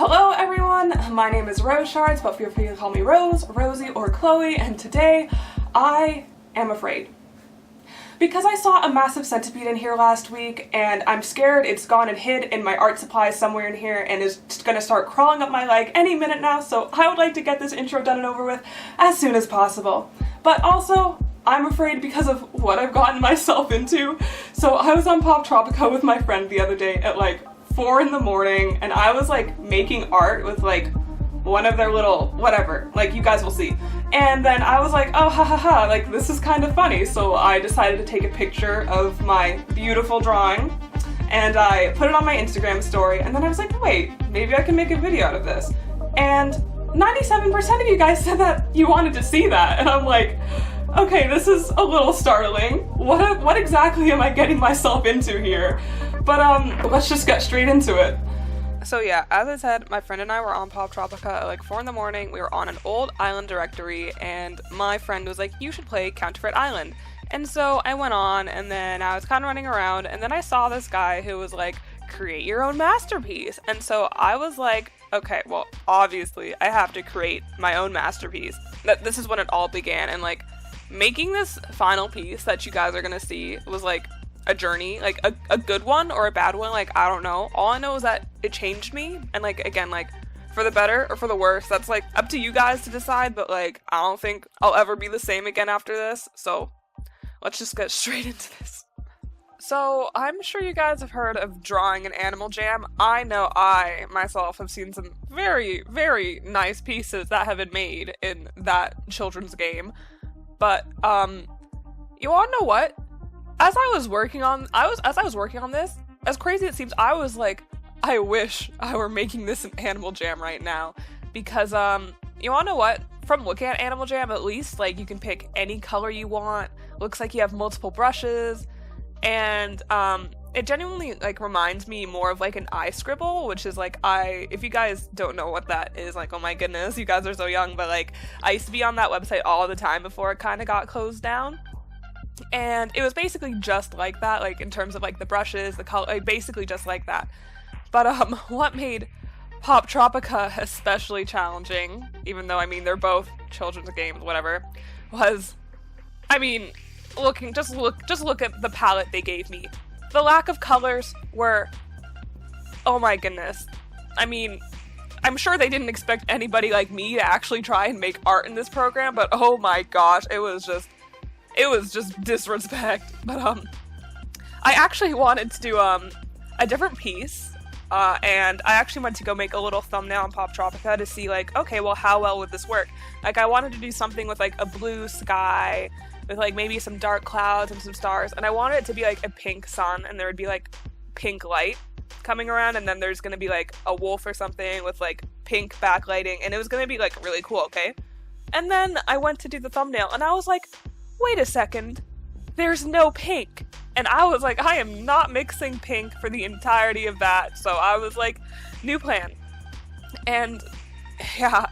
Hello everyone, my name is Rose Shards, but feel free to call me Rose, Rosie, or Chloe, and today I am afraid. Because I saw a massive centipede in here last week, and I'm scared it's gone and hid in my art supplies somewhere in here and is just gonna start crawling up my leg any minute now, so I would like to get this intro done and over with as soon as possible. But also, I'm afraid because of what I've gotten myself into. So I was on Poptropica with my friend the other day at like 4 in the morning, and I was like making art with like one of their little whatever, like you guys will see. And then I was like, oh ha ha ha, like this is kind of funny. So I decided to take a picture of my beautiful drawing and I put it on my Instagram story, and then I was like, wait, maybe I can make a video out of this. And 97% of you guys said that you wanted to see that, and I'm like, okay, this is a little startling. What exactly am I getting myself into here? But let's just get straight into it. So yeah, as I said, my friend and I were on Poptropica at like 4 in the morning. We were on an old island directory, and my friend was like, you should play Counterfeit Island. And so I went on, and then I was kind of running around, and then I saw this guy who was like, create your own masterpiece. And so I was like, okay, well, obviously I have to create my own masterpiece. This is when it all began, and like, making this final piece that you guys are gonna see was like a journey, like a good one or a bad one, like I don't know. All I know is that it changed me, and like again, like for the better or for the worse, that's like up to you guys to decide, but like I don't think I'll ever be the same again after this, so let's just get straight into this. So I'm sure you guys have heard of drawing an Animal Jam. I know I myself have seen some very, very nice pieces that have been made in that children's game. But, you wanna know what? As I was working on this, as crazy as it seems, I was like, I wish I were making this an Animal Jam right now. Because, you wanna know what? From looking at Animal Jam, at least, like, you can pick any color you want. Looks like you have multiple brushes. And, it genuinely, like, reminds me more of, like, an iScribble, which is, like, if you guys don't know what that is, like, oh my goodness, you guys are so young, but, like, I used to be on that website all the time before it kind of got closed down, and it was basically just like that, like, in terms of, like, the brushes, the color, like, basically just like that. But, what made Poptropica especially challenging, even though, I mean, they're both children's games, whatever, was, I mean, just look at the palette they gave me. The lack of colors were, oh my goodness. I mean, I'm sure they didn't expect anybody like me to actually try and make art in this program, but oh my gosh, it was just disrespect. But I actually wanted to do a different piece, and I actually went to go make a little thumbnail on Poptropica to see like, okay, well, how well would this work? Like, I wanted to do something with like a blue sky, with like maybe some dark clouds and some stars, and I wanted it to be like a pink sun, and there would be like pink light coming around, and then there's gonna be like a wolf or something with like pink backlighting, and it was gonna be like really cool, okay? And then I went to do the thumbnail, and I was like, wait a second, there's no pink. And I was like, I am not mixing pink for the entirety of that. So I was like, new plan. And yeah,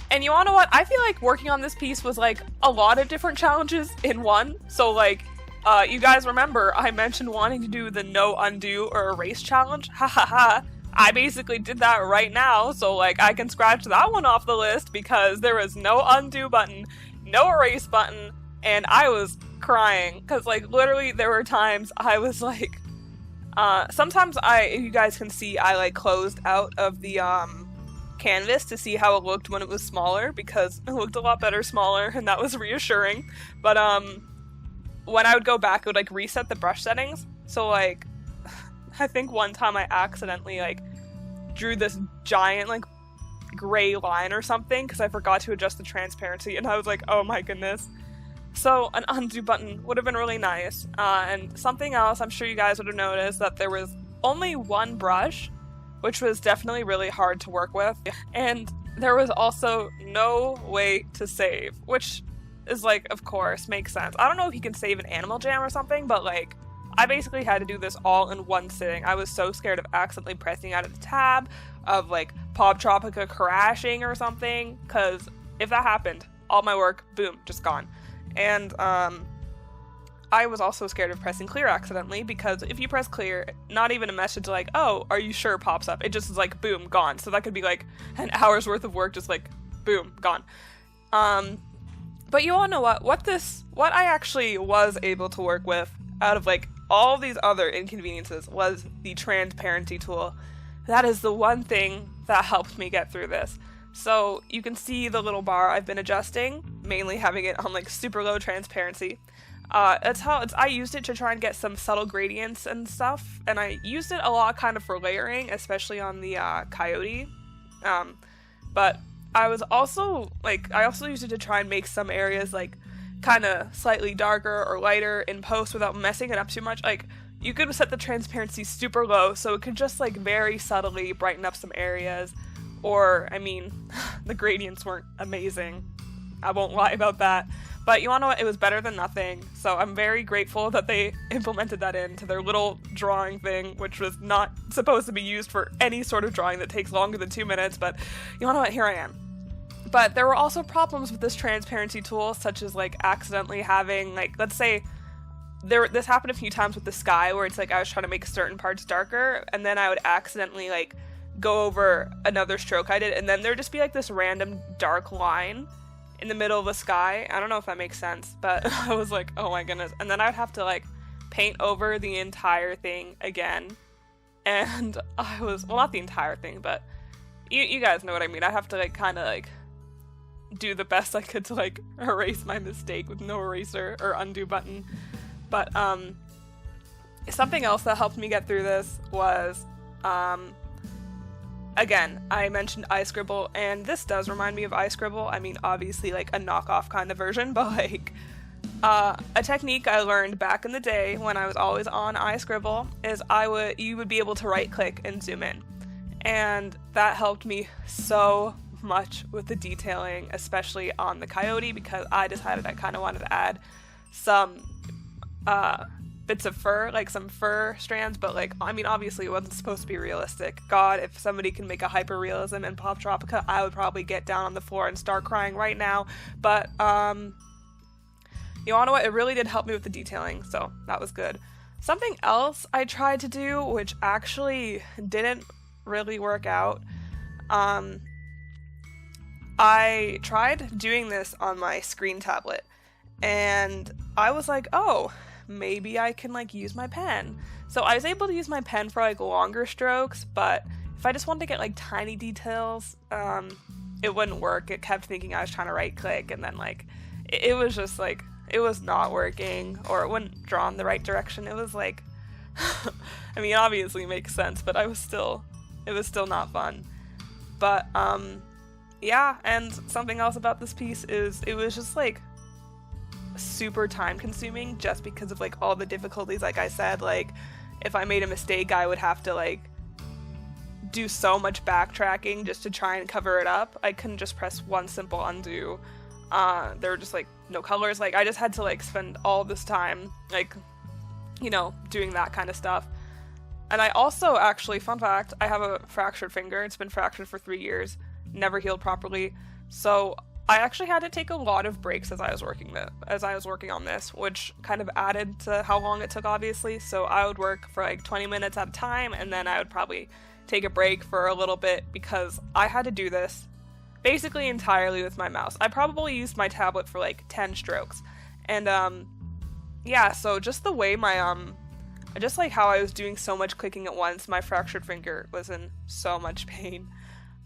and you wanna know what? I feel like working on this piece was like a lot of different challenges in one. So like, you guys remember I mentioned wanting to do the no undo or erase challenge? Ha ha ha. I basically did that right now, so like I can scratch that one off the list because there was no undo button, no erase button, and I was crying because like literally there were times I was like, sometimes if you guys can see, I like closed out of the canvas to see how it looked when it was smaller, because it looked a lot better smaller, and that was reassuring. But when I would go back, it would like reset the brush settings. So like, I think one time I accidentally like drew this giant like gray line or something because I forgot to adjust the transparency, and I was like, oh my goodness. So an undo button would have been really nice. And something else, I'm sure you guys would have noticed that there was only one brush, which was definitely really hard to work with. And there was also no way to save, which is like, of course, makes sense. I don't know if you can save an Animal Jam or something, but like, I basically had to do this all in one sitting. I was so scared of accidentally pressing out of the tab, of like Poptropica crashing or something, because if that happened, all my work, boom, just gone. And I was also scared of pressing clear accidentally, because if you press clear, not even a message like, oh, are you sure, pops up. It just is like, boom, gone. So that could be like an hour's worth of work, just like, boom, gone. But you all know what I actually was able to work with out of like all these other inconveniences was the transparency tool. That is the one thing that helped me get through this. So you can see the little bar I've been adjusting, mainly having it on like super low transparency. I used it to try and get some subtle gradients and stuff, and I used it a lot kind of for layering, especially on the Coyote. But I also used it to try and make some areas like kind of slightly darker or lighter in post without messing it up too much. Like, you could set the transparency super low so it could just like very subtly brighten up some areas. Or, I mean, the gradients weren't amazing. I won't lie about that. But you wanna know what? It was better than nothing. So I'm very grateful that they implemented that into their little drawing thing, which was not supposed to be used for any sort of drawing that takes longer than 2 minutes. But you wanna know what? Here I am. But there were also problems with this transparency tool, such as like accidentally having, like, let's say this happened a few times with the sky, where it's like I was trying to make certain parts darker, and then I would accidentally like go over another stroke I did, and then there'd just be like this random dark line in the middle of the sky. I don't know if that makes sense, but I was like, oh my goodness. And then I'd have to like paint over the entire thing again. And I was, well, not the entire thing, but you guys know what I mean. I'd have to like kind of like do the best I could to like erase my mistake with no eraser or undo button. But something else that helped me get through this was again, I mentioned iScribble, and this does remind me of iScribble. I mean, obviously, like, a knockoff kind of version, but, like, a technique I learned back in the day when I was always on iScribble is you would be able to right-click and zoom in. And that helped me so much with the detailing, especially on the Coyote, because I decided I kind of wanted to add some bits of fur, like some fur strands, but like, I mean, obviously it wasn't supposed to be realistic. God, if somebody can make a hyper-realism in Poptropica, I would probably get down on the floor and start crying right now. But, you wanna know what? It really did help me with the detailing, so that was good. Something else I tried to do, which actually didn't really work out, I tried doing this on my screen tablet, and I was like, oh, maybe I can like use my pen. So I was able to use my pen for like longer strokes, but if I just wanted to get like tiny details, it wouldn't work. It kept thinking I was trying to right click, and then like it was just like it was not working, or it wouldn't draw in the right direction. It was like I mean, obviously it makes sense, but it was still not fun. But yeah, and something else about this piece is it was just like super time consuming, just because of like all the difficulties. Like I said, like if I made a mistake, I would have to like do so much backtracking just to try and cover it up. I couldn't just press one simple undo. There were just like no colors. Like I just had to like spend all this time like, you know, doing that kind of stuff. And I also actually, fun fact, I have a fractured finger. It's been fractured for 3 years, never healed properly. So I actually had to take a lot of breaks as I was working on this, which kind of added to how long it took, obviously. So I would work for like 20 minutes at a time, and then I would probably take a break for a little bit, because I had to do this basically entirely with my mouse. I probably used my tablet for like 10 strokes. And yeah, so just the way just like how I was doing so much clicking at once, my fractured finger was in so much pain.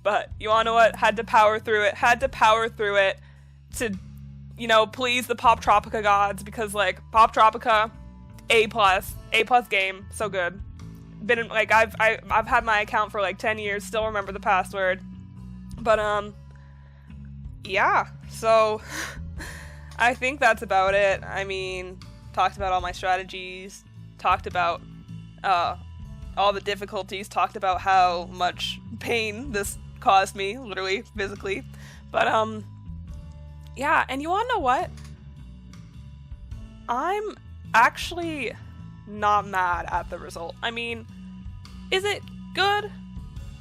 But you wanna know what? Had to power through it to, you know, please the Poptropica gods, because like Poptropica, A+ game, so good. Been like I've had my account for like 10 years, still remember the password. But yeah, so I think that's about it. I mean, talked about all my strategies, talked about all the difficulties, talked about how much pain this caused me, literally, physically. But yeah, and you wanna know what? I'm actually not mad at the result. I mean, is it good?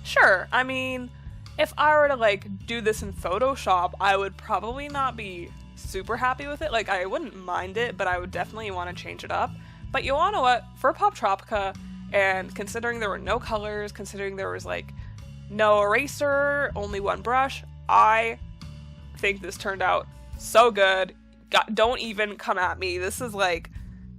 Sure. I mean, if I were to like do this in Photoshop, I would probably not be super happy with it. Like, I wouldn't mind it, but I would definitely want to change it up. But you wanna know what? For Poptropica, and considering there were no colors, considering there was, like, no eraser, only one brush, I think this turned out so good. Don't even come at me. This is, like,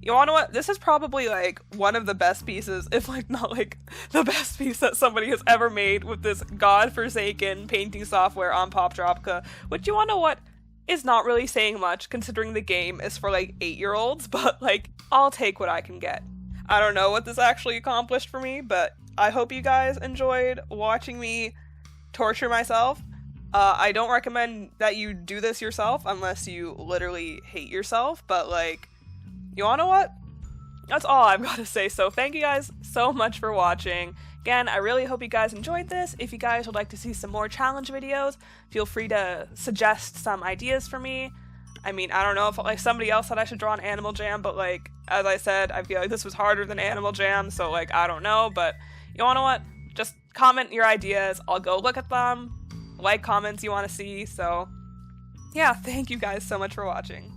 you wanna know what? This is probably, like, one of the best pieces, if, like, not, like, the best piece that somebody has ever made with this godforsaken painting software on Poptropica, which, you wanna know what? Is not really saying much, considering the game is for, like, 8-year-olds, but, like, I'll take what I can get. I don't know what this actually accomplished for me, but I hope you guys enjoyed watching me torture myself. I don't recommend that you do this yourself unless you literally hate yourself, but, like, you wanna know what? That's all I've got to say, so thank you guys so much for watching. Again, I really hope you guys enjoyed this. If you guys would like to see some more challenge videos, feel free to suggest some ideas for me. I mean, I don't know if, like, somebody else said I should draw an Animal Jam, but, like, as I said, I feel like this was harder than Animal Jam, so, like, I don't know, but you wanna know what? Just comment your ideas, I'll go look at them, like comments you want to see, so yeah, thank you guys so much for watching.